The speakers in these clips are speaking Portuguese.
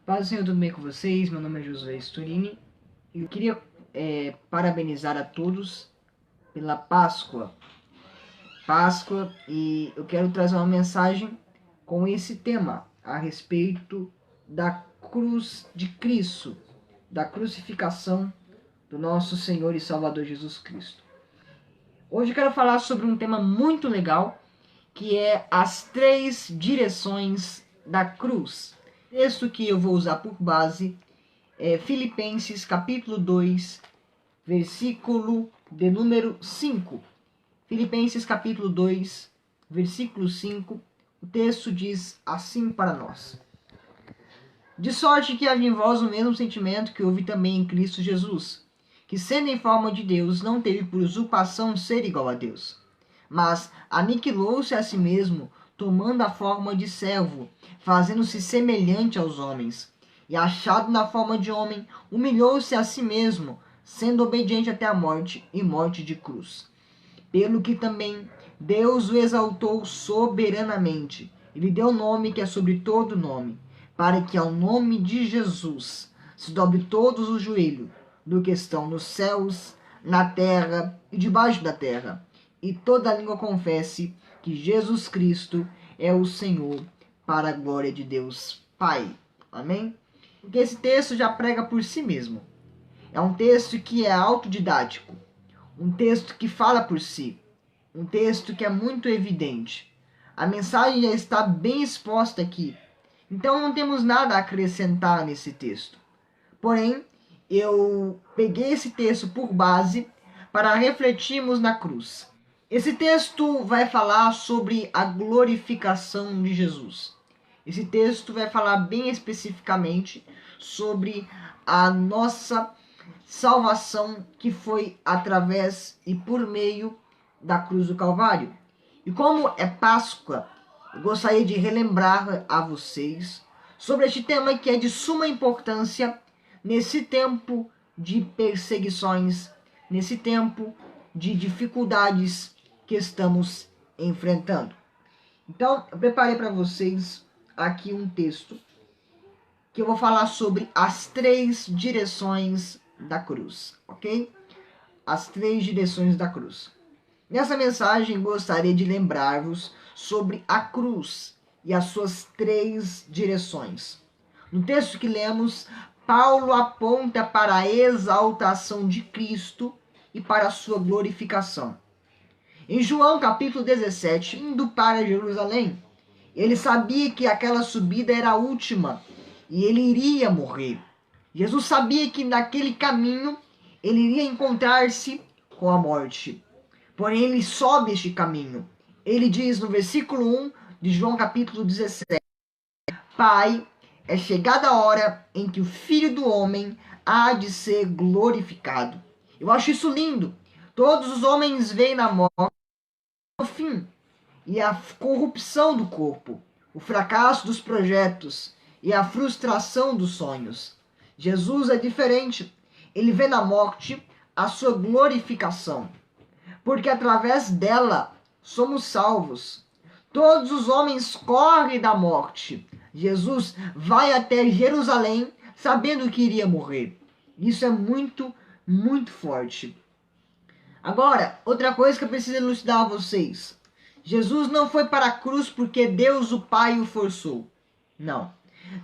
Paz do Senhor, tudo bem com vocês? Meu nome é Josué Storini. Eu queria parabenizar a todos pela Páscoa. E eu quero trazer uma mensagem com esse tema a respeito da cruz de Cristo, da crucificação do nosso Senhor e Salvador Jesus Cristo. Hoje eu quero falar sobre um tema muito legal, que é as 3 direções da cruz. O texto que eu vou usar por base é Filipenses capítulo 2, versículo de número 5. Filipenses capítulo 2, versículo 5. O texto diz assim para nós: De sorte que havia em vós o mesmo sentimento que houve também em Cristo Jesus, que sendo em forma de Deus, não teve por usurpação ser igual a Deus, mas aniquilou-se a si mesmo, tomando a forma de servo, fazendo-se semelhante aos homens. E achado na forma de homem, humilhou-se a si mesmo, sendo obediente até a morte, e morte de cruz. Pelo que também Deus o exaltou soberanamente, e lhe deu nome que é sobre todo nome, para que ao nome de Jesus se dobre todos os joelhos, do que estão nos céus, na terra e debaixo da terra, e toda língua confesse que Jesus Cristo é o Senhor, para a glória de Deus Pai. Amém? Porque esse texto já prega por si mesmo. É um texto que é autodidático, um texto que fala por si, um texto que é muito evidente. A mensagem já está bem exposta aqui, então não temos nada a acrescentar nesse texto. Porém, eu peguei esse texto por base para refletirmos na cruz. Esse texto vai falar sobre a glorificação de Jesus. Esse texto vai falar bem especificamente sobre a nossa salvação que foi através e por meio da cruz do Calvário. E como é Páscoa, eu gostaria de relembrar a vocês sobre este tema que é de suma importância nesse tempo de perseguições, nesse tempo de dificuldades que estamos enfrentando. Então, eu preparei para vocês aqui um texto que eu vou falar sobre as 3 direções da cruz, ok? As 3 direções da cruz. Nessa mensagem, gostaria de lembrar-vos sobre a cruz e as suas 3 direções. No texto que lemos, Paulo aponta para a exaltação de Cristo e para a sua glorificação. Em João capítulo 17, indo para Jerusalém, ele sabia que aquela subida era a última e ele iria morrer. Jesus sabia que naquele caminho ele iria encontrar-se com a morte. Porém, ele sobe este caminho. Ele diz no versículo 1 de João capítulo 17: Pai, é chegada a hora em que o Filho do Homem há de ser glorificado. Eu acho isso lindo. Todos os homens veem na morte o fim e a corrupção do corpo, o fracasso dos projetos e a frustração dos sonhos. Jesus é diferente. Ele vê na morte a sua glorificação, porque através dela somos salvos. Todos os homens correm da morte. Jesus vai até Jerusalém sabendo que iria morrer. Isso é muito, muito forte. Agora, outra coisa que eu preciso elucidar a vocês. Jesus não foi para a cruz porque Deus o Pai o forçou. Não.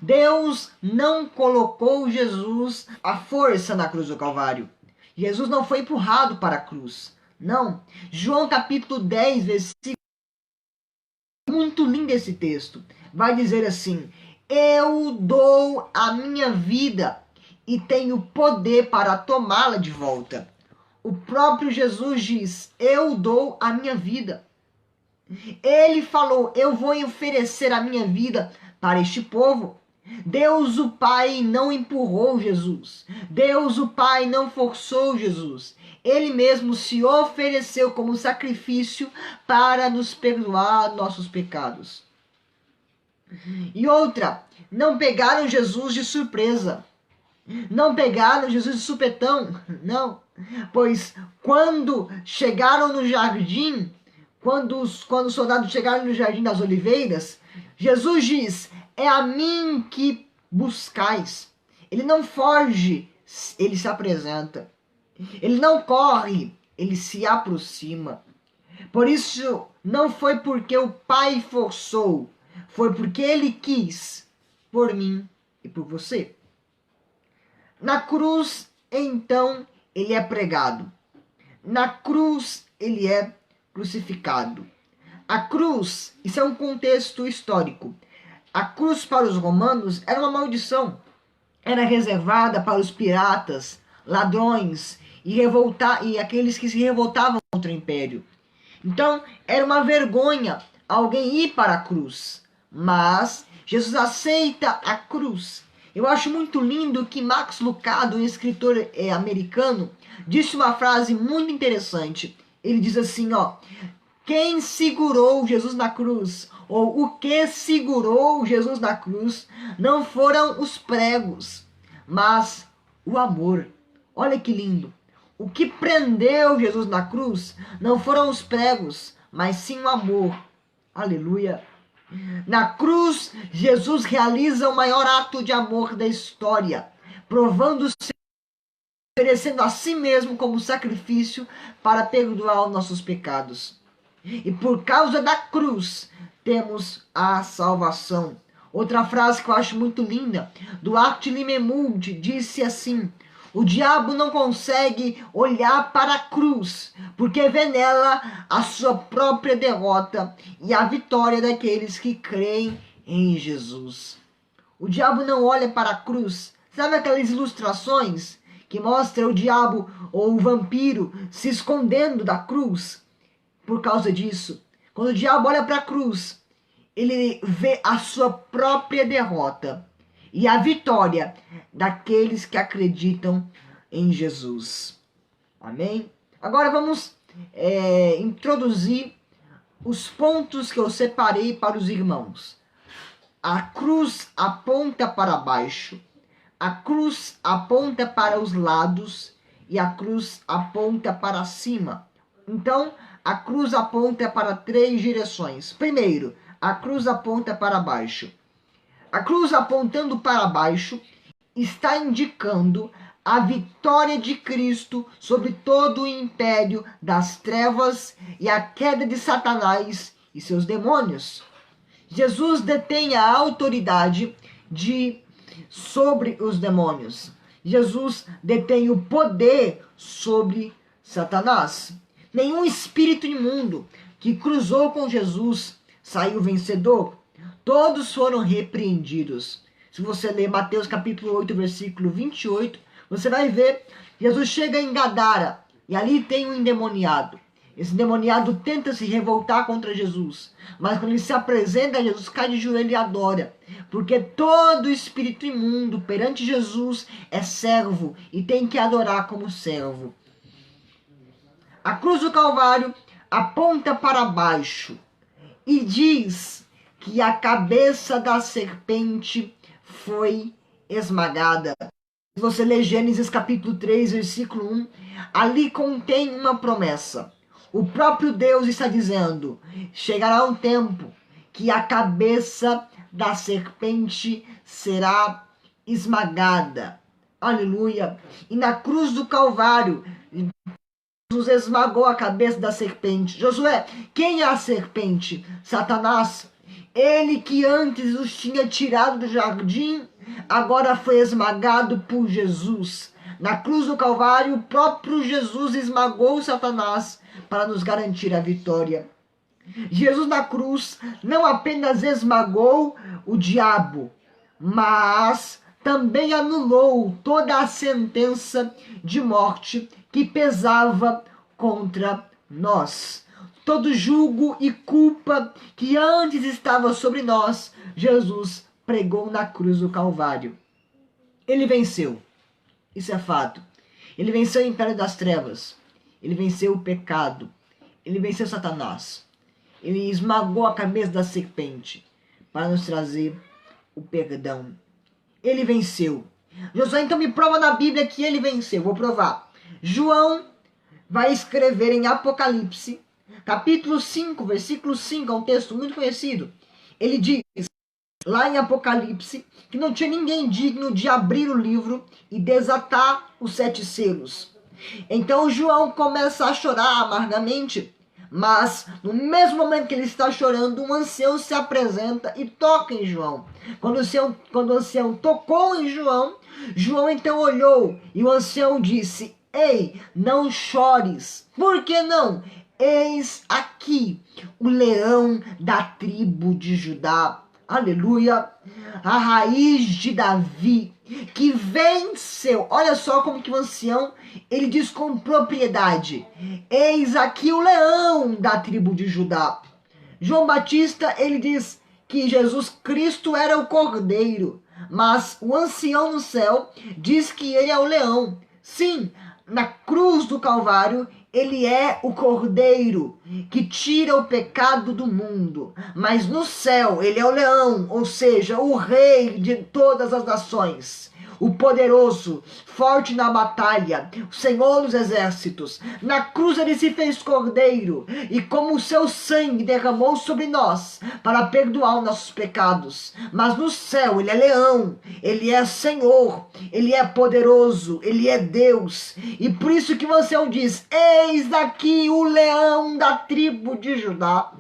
Deus não colocou Jesus à força na cruz do Calvário. Jesus não foi empurrado para a cruz. Não. João capítulo 10, versículo... Muito lindo esse texto. Vai dizer assim: Eu dou a minha vida e tenho poder para tomá-la de volta. O próprio Jesus diz: Eu dou a minha vida. Ele falou: Eu vou oferecer a minha vida para este povo. Deus o Pai não empurrou Jesus. Deus o Pai não forçou Jesus. Ele mesmo se ofereceu como sacrifício para nos perdoar nossos pecados. E outra, não pegaram Jesus de surpresa. Não pegaram Jesus de supetão. Não. Pois quando chegaram no jardim, quando os soldados chegaram no Jardim das Oliveiras, Jesus diz: É a mim que buscais. Ele não foge, ele se apresenta. Ele não corre, ele se aproxima. Por isso, não foi porque o Pai forçou, foi porque ele quis, por mim e por você. Na cruz, então, ele é pregado. Na cruz, ele é crucificado. A cruz, isso é um contexto histórico. A cruz para os romanos era uma maldição. Era reservada para os piratas, ladrões e aqueles que se revoltavam contra o império. Então, era uma vergonha alguém ir para a cruz. Mas Jesus aceita a cruz. Eu acho muito lindo que Max Lucado, um escritor americano, disse uma frase muito interessante. Ele diz assim, ó: quem segurou Jesus na cruz, ou o que segurou Jesus na cruz, não foram os pregos, mas o amor. Olha que lindo. O que prendeu Jesus na cruz não foram os pregos, mas sim o amor. Aleluia. Na cruz, Jesus realiza o maior ato de amor da história, provando-se, oferecendo a si mesmo como sacrifício para perdoar os nossos pecados. E por causa da cruz, temos a salvação. Outra frase que eu acho muito linda, do Art Limemund, disse assim: o diabo não consegue olhar para a cruz, porque vê nela a sua própria derrota e a vitória daqueles que creem em Jesus. O diabo não olha para a cruz. Sabe aquelas ilustrações que mostram o diabo ou o vampiro se escondendo da cruz? Por causa disso, quando o diabo olha para a cruz, ele vê a sua própria derrota e a vitória daqueles que acreditam em Jesus. Amém? Agora vamos introduzir os pontos que eu separei para os irmãos. A cruz aponta para baixo, a cruz aponta para os lados e a cruz aponta para cima. Então, a cruz aponta para 3 direções. Primeiro, a cruz aponta para baixo. A cruz apontando para baixo está indicando a vitória de Cristo sobre todo o império das trevas e a queda de Satanás e seus demônios. Jesus detém a autoridade sobre os demônios. Jesus detém o poder sobre Satanás. Nenhum espírito imundo que cruzou com Jesus saiu vencedor. Todos foram repreendidos. Se você ler Mateus capítulo 8, versículo 28, você vai ver, Jesus chega em Gadara e ali tem um endemoniado. Esse endemoniado tenta se revoltar contra Jesus, mas quando ele se apresenta a Jesus, cai de joelho e adora. Porque todo espírito imundo perante Jesus é servo e tem que adorar como servo. A cruz do Calvário aponta para baixo e diz que a cabeça da serpente foi esmagada. Se você ler Gênesis capítulo 3, versículo 1, ali contém uma promessa. O próprio Deus está dizendo: chegará um tempo que a cabeça da serpente será esmagada. Aleluia! E na cruz do Calvário, Jesus esmagou a cabeça da serpente. Josué, quem é a serpente? Satanás. Ele que antes os tinha tirado do jardim, agora foi esmagado por Jesus. Na cruz do Calvário, o próprio Jesus esmagou Satanás para nos garantir a vitória. Jesus na cruz não apenas esmagou o diabo, mas também anulou toda a sentença de morte que pesava contra nós. Todo julgo e culpa que antes estava sobre nós, Jesus pregou na cruz do Calvário. Ele venceu. Isso é fato. Ele venceu o império das trevas. Ele venceu o pecado. Ele venceu Satanás. Ele esmagou a cabeça da serpente para nos trazer o perdão. Ele venceu. Josué, então me prova na Bíblia que ele venceu. Vou provar. João vai escrever em Apocalipse, capítulo 5, versículo 5, é um texto muito conhecido. Ele diz: lá em Apocalipse, que não tinha ninguém digno de abrir o livro e desatar os 7 selos. Então João começa a chorar amargamente, mas no mesmo momento que ele está chorando, um ancião se apresenta e toca em João. Quando o ancião tocou em João, João então olhou e o ancião disse: ei, não chores. Por que não? Eis aqui o leão da tribo de Judá. Aleluia. A raiz de Davi, que venceu. Olha só como que o ancião, ele diz com propriedade: eis aqui o leão da tribo de Judá. João Batista, ele diz que Jesus Cristo era o cordeiro, mas o ancião no céu diz que ele é o leão. Sim, na cruz do Calvário, ele é o cordeiro que tira o pecado do mundo. Mas no céu, ele é o leão, ou seja, o rei de todas as nações. O poderoso, forte na batalha, o Senhor dos exércitos. Na cruz ele se fez cordeiro, e como o seu sangue derramou sobre nós, para perdoar os nossos pecados. Mas no céu ele é leão, ele é Senhor, ele é poderoso, ele é Deus. E por isso que você diz: eis aqui o leão da tribo de Judá,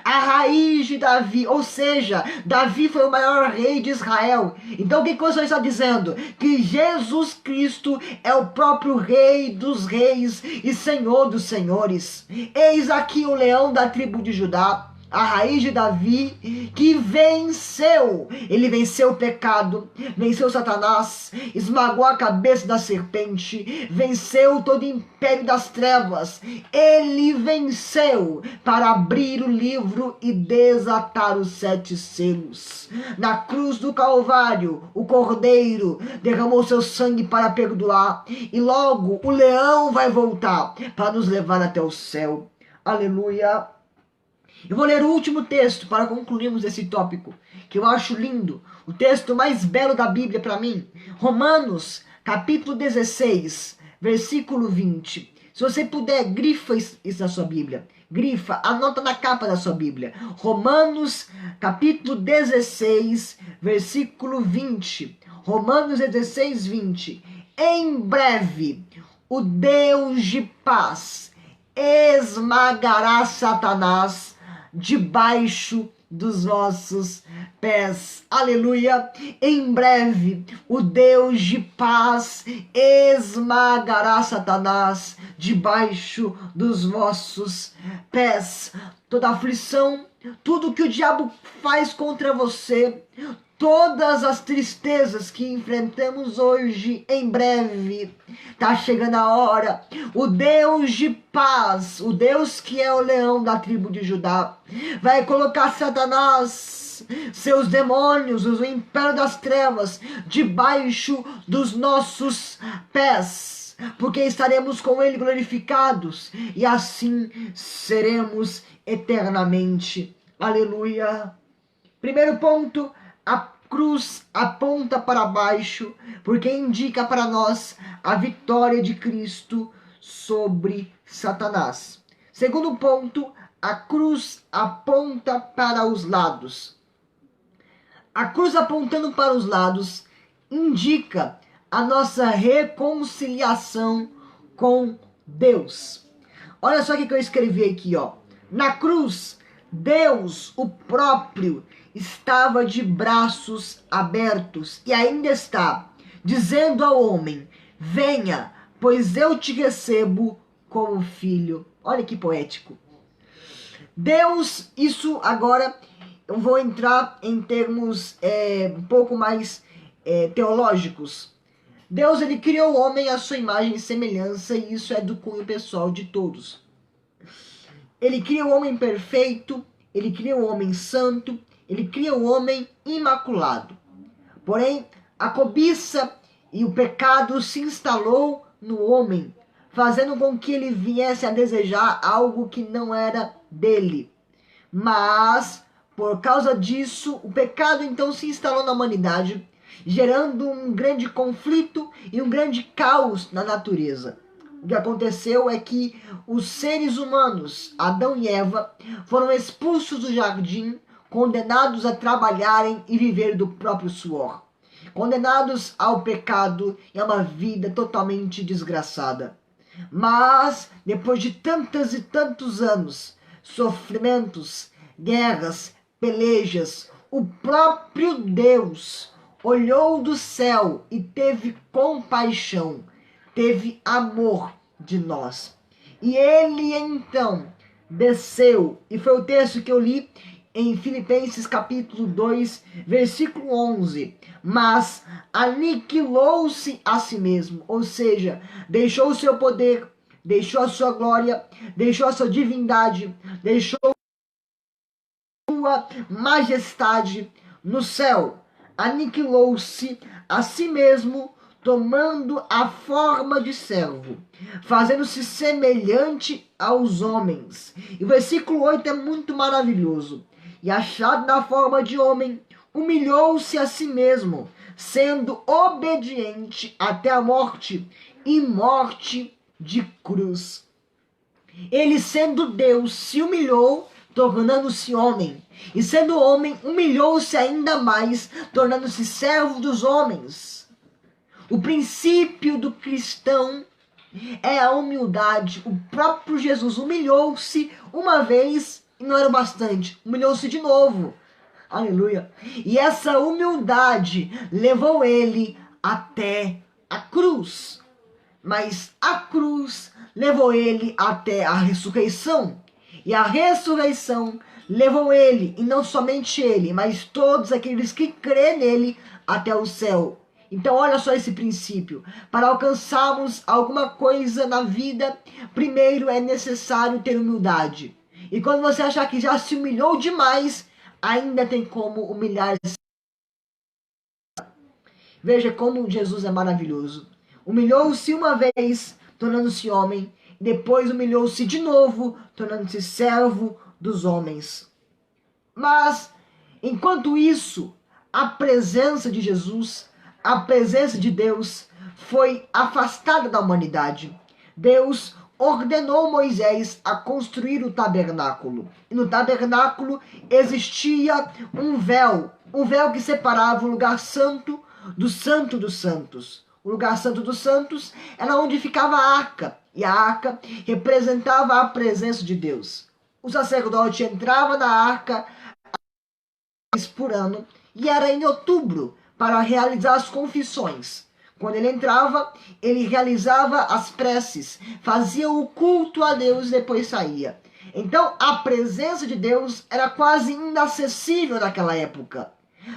a raiz de Davi. Ou seja, Davi foi o maior rei de Israel. Então o que você está dizendo? Que Jesus Cristo é o próprio Rei dos reis e Senhor dos senhores. Eis aqui o leão da tribo de Judá, a raiz de Davi, que venceu. Ele venceu o pecado, venceu Satanás, esmagou a cabeça da serpente, venceu todo o império das trevas. Ele venceu para abrir o livro e desatar os 7 selos. Na cruz do Calvário, o cordeiro derramou seu sangue para perdoar, e logo o leão vai voltar para nos levar até o céu. Aleluia. Eu vou ler o último texto para concluirmos esse tópico, que eu acho lindo, o texto mais belo da Bíblia para mim. Romanos, capítulo 16, versículo 20. Se você puder, grifa isso na sua Bíblia. Grifa, anota na capa da sua Bíblia. Romanos, capítulo 16, versículo 20. Romanos 16, 20. Em breve, o Deus de paz esmagará Satanás debaixo dos vossos pés. Aleluia. Em breve, o Deus de paz esmagará Satanás debaixo dos vossos pés. Toda aflição, tudo que o diabo faz contra você, todas as tristezas que enfrentamos hoje, em breve, tá chegando a hora. O Deus de paz, o Deus que é o leão da tribo de Judá, vai colocar Satanás, seus demônios, o império das trevas, debaixo dos nossos pés, porque estaremos com ele glorificados, e assim seremos eternamente. Aleluia. Primeiro ponto: a cruz aponta para baixo, porque indica para nós a vitória de Cristo sobre Satanás. Segundo ponto, a cruz aponta para os lados. A cruz apontando para os lados indica a nossa reconciliação com Deus. Olha só o que eu escrevi aqui, ó. Na cruz, Deus, o próprio, estava de braços abertos, e ainda está, dizendo ao homem: venha, pois eu te recebo como filho. Olha que poético. Deus, isso agora eu vou entrar em termos um pouco mais teológicos. Deus, ele criou o homem à sua imagem e semelhança, e isso é do cunho pessoal de todos. Ele cria o homem perfeito, ele cria o homem santo, ele cria o homem imaculado. Porém, a cobiça e o pecado se instalou no homem, fazendo com que ele viesse a desejar algo que não era dele. Mas, por causa disso, o pecado então se instalou na humanidade, gerando um grande conflito e um grande caos na natureza. O que aconteceu é que os seres humanos, Adão e Eva, foram expulsos do jardim condenados a trabalharem e viver do próprio suor, condenados ao pecado e a uma vida totalmente desgraçada. Mas, depois de tantos e tantos anos, sofrimentos, guerras, pelejas, o próprio Deus olhou do céu e teve compaixão, teve amor de nós. E ele então desceu, e foi o texto que eu li em Filipenses capítulo 2, versículo 11. Mas aniquilou-se a si mesmo, ou seja, deixou o seu poder, deixou a sua glória, deixou a sua divindade, deixou a sua majestade no céu. Aniquilou-se a si mesmo, tomando a forma de servo, fazendo-se semelhante aos homens. E o versículo 8 é muito maravilhoso. E achado na forma de homem, humilhou-se a si mesmo, sendo obediente até a morte, e morte de cruz. Ele, sendo Deus, se humilhou, tornando-se homem. E sendo homem, humilhou-se ainda mais, tornando-se servo dos homens. O princípio do cristão é a humildade. O próprio Jesus humilhou-se uma vez e não era o bastante. Humilhou-se de novo. Aleluia. E essa humildade levou ele até a cruz. Mas a cruz levou ele até a ressurreição. E a ressurreição levou ele, e não somente ele, mas todos aqueles que crê nele, até o céu. Então olha só esse princípio. Para alcançarmos alguma coisa na vida, primeiro é necessário ter humildade. E quando você achar que já se humilhou demais, ainda tem como humilhar-se. Veja como Jesus é maravilhoso. Humilhou-se uma vez, tornando-se homem. Depois humilhou-se de novo, tornando-se servo dos homens. Mas, enquanto isso, a presença de Jesus, a presença de Deus, foi afastada da humanidade. Deus ordenou Moisés a construir o tabernáculo. E no tabernáculo existia um véu que separava o lugar santo do Santo dos Santos. O lugar santo dos santos era onde ficava a arca, e a arca representava a presença de Deus. O sacerdote entrava na arca por ano, e era em outubro, para realizar as confissões. Quando ele entrava, ele realizava as preces, fazia o culto a Deus e depois saía. Então a presença de Deus era quase inacessível naquela época.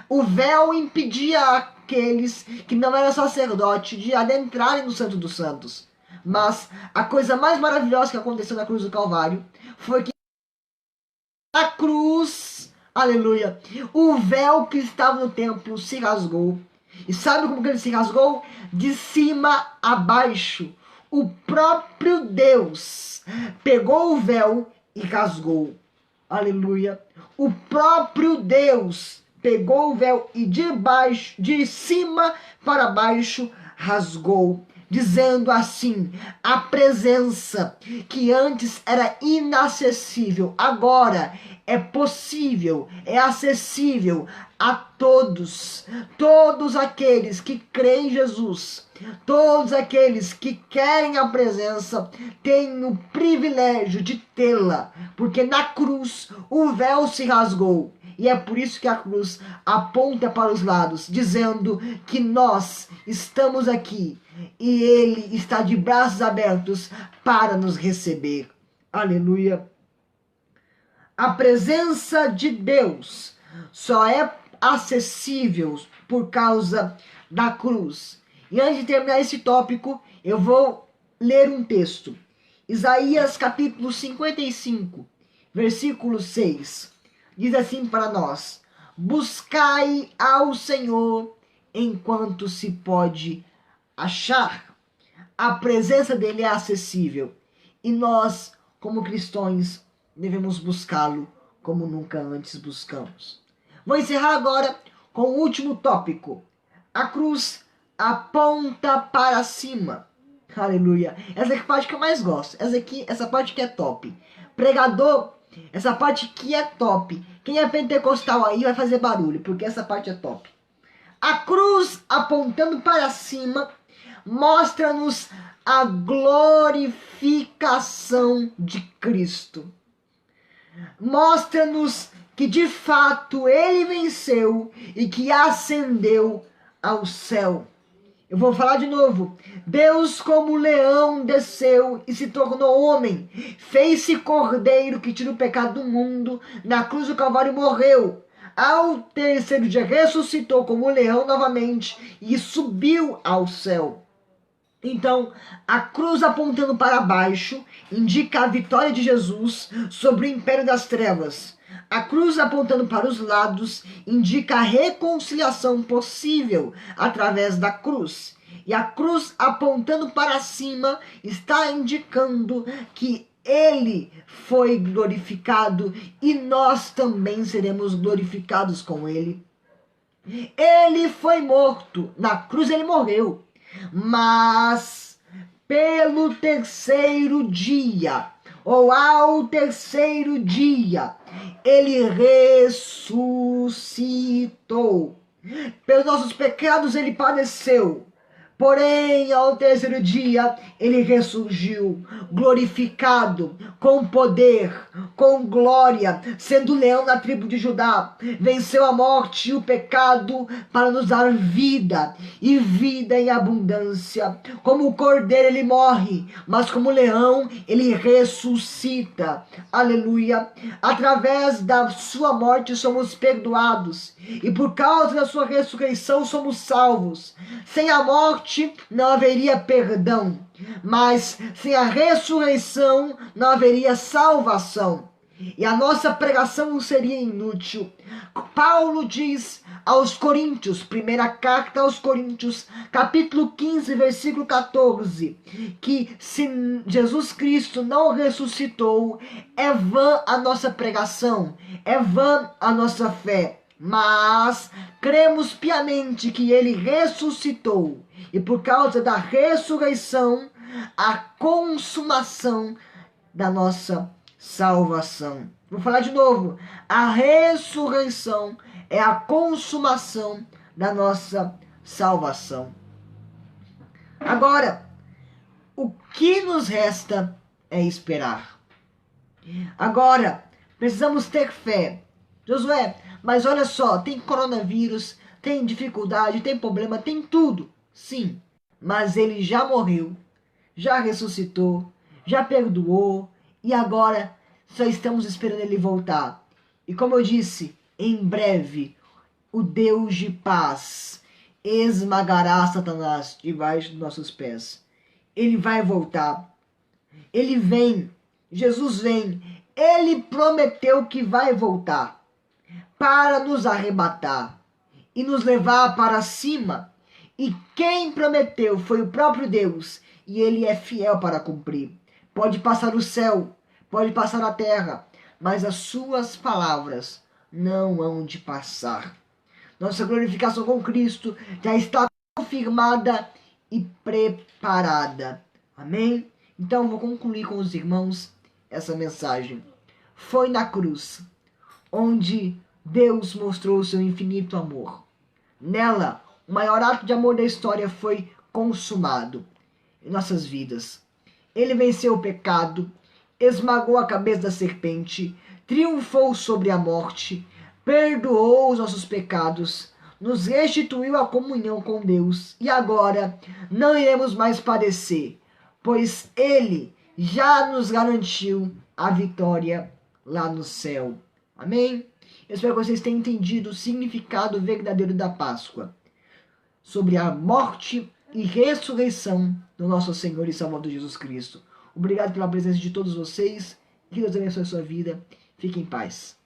O véu impedia aqueles que não eram sacerdote de adentrarem no Santo dos Santos. Mas a coisa mais maravilhosa que aconteceu na cruz do Calvário foi que na cruz, aleluia, o véu que estava no templo se rasgou. E sabe como que ele se rasgou? De cima a baixo. O próprio Deus pegou o véu e rasgou. Aleluia. O próprio Deus pegou o véu e de cima para baixo rasgou, dizendo assim: a presença que antes era inacessível, agora é possível, é acessível a todos aqueles que creem em Jesus, todos aqueles que querem a presença, têm o privilégio de tê-la, porque na cruz o véu se rasgou. E é por isso que a cruz aponta para os lados, dizendo que nós estamos aqui e Ele está de braços abertos para nos receber. Aleluia. A presença de Deus só é acessível por causa da cruz. E antes de terminar esse tópico, eu vou ler um texto. Isaías capítulo 55, versículo 6. Diz assim para nós: buscai ao Senhor enquanto se pode achar. A presença dele é acessível. E nós, como cristãos, devemos buscá-lo como nunca antes buscamos. Vou encerrar agora com o último tópico. A cruz aponta para cima. Aleluia. Essa aqui é a parte que eu mais gosto. Essa parte que é top. Pregador, essa parte que é top. Quem é pentecostal aí vai fazer barulho, porque essa parte é top. A cruz apontando para cima mostra-nos a glorificação de Cristo. Mostra-nos que de fato ele venceu e que ascendeu ao céu. Eu vou falar de novo. Deus, como leão, desceu e se tornou homem. Fez-se cordeiro que tira o pecado do mundo. Na cruz do Calvário morreu. Ao terceiro dia ressuscitou como leão novamente e subiu ao céu. Então, a cruz apontando para baixo indica a vitória de Jesus sobre o império das trevas. A cruz apontando para os lados indica a reconciliação possível através da cruz. E a cruz apontando para cima está indicando que ele foi glorificado e nós também seremos glorificados com ele. Ele foi morto, na cruz ele morreu, mas pelo terceiro dia, ou ao terceiro dia, ele ressuscitou. Pelos nossos pecados ele padeceu. Porém, ao terceiro dia, ele ressurgiu, glorificado, com poder, com glória, sendo leão da tribo de Judá. Venceu a morte e o pecado para nos dar vida, e vida em abundância. Como o cordeiro ele morre, mas como leão ele ressuscita. Aleluia! Através da sua morte somos perdoados, e por causa da sua ressurreição somos salvos. Sem a morte não haveria perdão, mas sem a ressurreição não haveria salvação. E a nossa pregação seria inútil. Paulo diz aos Coríntios, primeira carta aos Coríntios, capítulo 15, versículo 14, que se Jesus Cristo não ressuscitou, é vã a nossa pregação, é vã a nossa fé. Mas cremos piamente que ele ressuscitou, e por causa da ressurreição, a consumação da nossa salvação. Vou falar de novo. A ressurreição é a consumação da nossa salvação. Agora, o que nos resta é esperar. Agora, precisamos ter fé. Josué, mas olha só, tem coronavírus, tem dificuldade, tem problema, tem tudo. Sim, mas ele já morreu, já ressuscitou, já perdoou e agora só estamos esperando ele voltar. E como eu disse, em breve o Deus de paz esmagará Satanás debaixo dos nossos pés. Ele vai voltar. Ele vem. Jesus vem. Ele prometeu que vai voltar para nos arrebatar e nos levar para cima. E quem prometeu foi o próprio Deus, e ele é fiel para cumprir. Pode passar o céu, pode passar a terra, mas as suas palavras não hão de passar. Nossa glorificação com Cristo já está confirmada e preparada. Amém? Então vou concluir com os irmãos essa mensagem. Foi na cruz onde Deus mostrou o seu infinito amor. Nela, o maior ato de amor da história foi consumado em nossas vidas. Ele venceu o pecado, esmagou a cabeça da serpente, triunfou sobre a morte, perdoou os nossos pecados, nos restituiu a comunhão com Deus e agora não iremos mais padecer, pois Ele já nos garantiu a vitória lá no céu. Amém? Eu espero que vocês tenham entendido o significado verdadeiro da Páscoa, sobre a morte e ressurreição do nosso Senhor e Salvador Jesus Cristo. Obrigado pela presença de todos vocês. Que Deus abençoe a sua vida. Fique em paz.